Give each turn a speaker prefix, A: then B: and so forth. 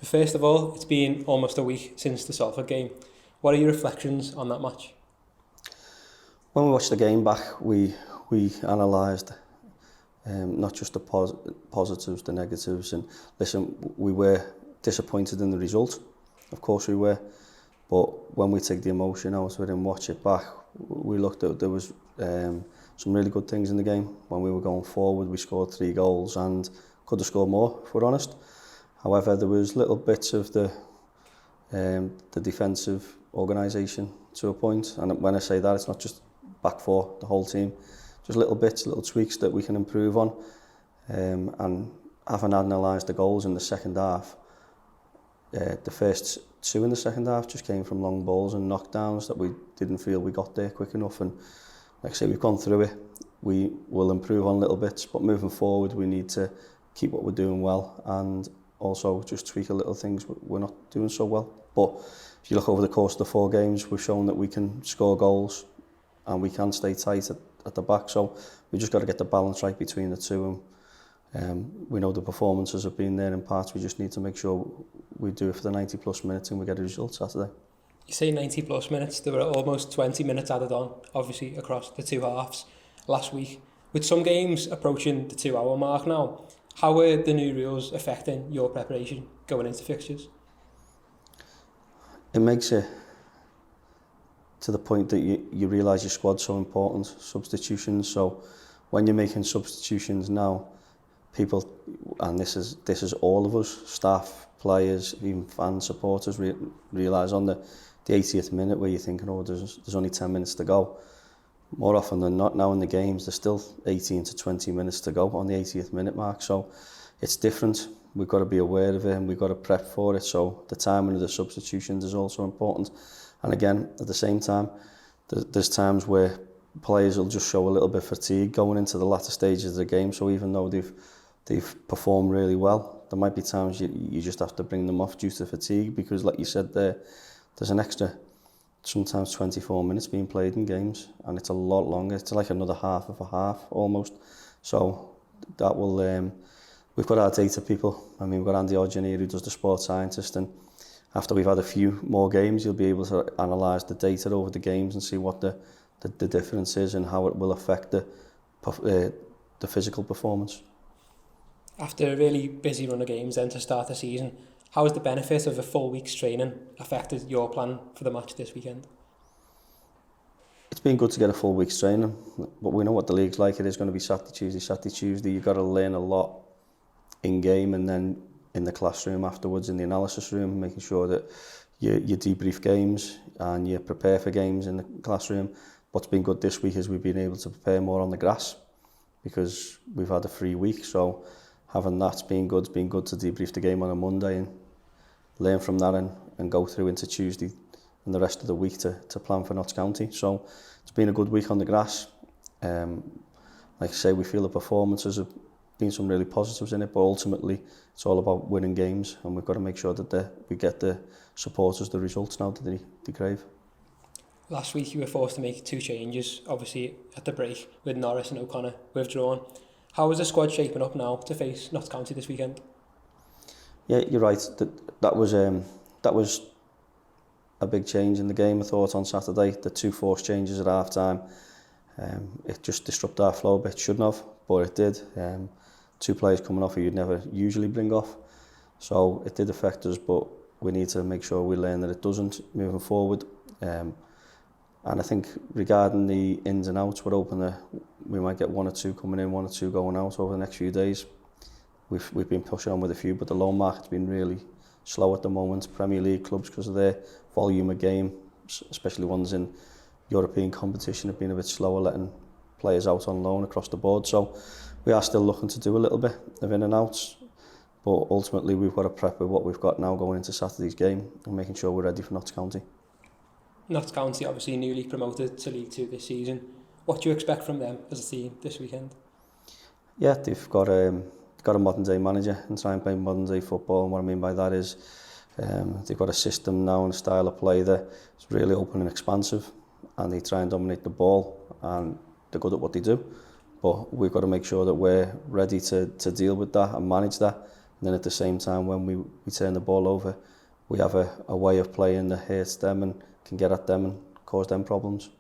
A: So first of all, it's been almost a week since the Salford game. What are your reflections on that match?
B: When we watched the game back, we analysed not just the positives, the negatives, and listen, we were disappointed in the result. Of course we were, but when we take the emotion out of it and watch it back, we looked at there was some really good things in the game. When we were going forward, we scored 3 goals and could have scored more, if we're honest. However, there was little bits of the defensive organisation to a point, and when I say that, it's not just back four, the whole team, just little bits, little tweaks that we can improve on. And having analysed the goals in the second half, the first 2 in the second half just came from long balls and knockdowns that we didn't feel we got there quick enough. And like I say, we've gone through it. We will improve on little bits, but moving forward, we need to keep what we're doing well and also just tweak a little things we're not doing so well. But if you look over the course of the 4 games, we've shown that we can score goals and we can stay tight at the back. So we just got to get the balance right between the two. And we know the performances have been there in parts. We just need to make sure we do it for the 90 plus minutes and we get a result Saturday.
A: You say 90 plus minutes, there were almost 20 minutes added on, obviously, across the 2 halves last week. With some games approaching the 2-hour mark now, how are the new rules affecting your preparation going into fixtures?
B: It makes it to the point that you realise your squad's so important, substitutions. So when you're making substitutions now, people, and this is all of us, staff, players, even fans, supporters, realise on the 80th minute where you're thinking, oh, there's only 10 minutes to go. More often than not now in the games, there's still 18 to 20 minutes to go on the 80th minute mark. So it's different. We've got to be aware of it and we've got to prep for it. So the timing of the substitutions is also important. And again, at the same time, there's times where players will just show a little bit of fatigue going into the latter stages of the game. So even though they've performed really well, there might be times you just have to bring them off due to fatigue, because like you said there's an extra sometimes 24 minutes being played in games, and it's a lot longer. It's like another half of a half almost. So that will we've got our data people. I mean, we've got Andy Hodgson here who does the sports scientist, and after we've had a few more games, you'll be able to analyse the data over the games and see what the difference is and how it will affect the physical performance.
A: After a really busy run of games then to start the season, how has the benefit of a full week's training affected your plan for the match this weekend?
B: It's been good to get a full week's training, but we know what the league's like. It is going to be Saturday, Tuesday. You've got to learn a lot in game and then in the classroom afterwards, in the analysis room, making sure that you debrief games and you prepare for games in the classroom. What's been good this week is we've been able to prepare more on the grass because we've had a free week. So having that's been good. It's been good to debrief the game on a Monday and learn from that and go through into Tuesday and the rest of the week to plan for Notts County. So it's been a good week on the grass. Like I say, we feel the performances have been some really positives in it, but ultimately it's all about winning games, and we've got to make sure that we get the supporters the results now that they crave.
A: Last week you were forced to make 2 changes, obviously at the break, with Norris and O'Connor withdrawn. How is the squad shaping up now to face Notts County this weekend?
B: Yeah, you're right. That was a big change in the game, I thought, on Saturday. The 2 forced changes at half time. It just disrupted our flow a bit. Shouldn't have, but it did. 2 players coming off who you'd never usually bring off. So it did affect us, but we need to make sure we learn that it doesn't moving forward. And I think regarding the ins and outs, we're hoping that we might get 1 or 2 coming in, 1 or 2 going out over the next few days. We've been pushing on with a few, but the loan market's been really slow at the moment. Premier League clubs, because of their volume of game, especially ones in European competition, have been a bit slower letting players out on loan across the board. So we are still looking to do a little bit of in and outs, but ultimately we've got to prep with what we've got now going into Saturday's game and making sure we're ready for Notts County.
A: Notts County obviously newly promoted to League 2 this season. What do you expect from them as a team this weekend? Yeah,
B: they've got a modern day manager and try and play modern day football, and what I mean by that is they've got a system now and a style of play that is really open and expansive, and they try and dominate the ball, and they're good at what they do. But we've got to make sure that we're ready to deal with that and manage that And then at the same time, when we turn the ball over, we have a way of playing that hurts them and can get at them and cause them problems.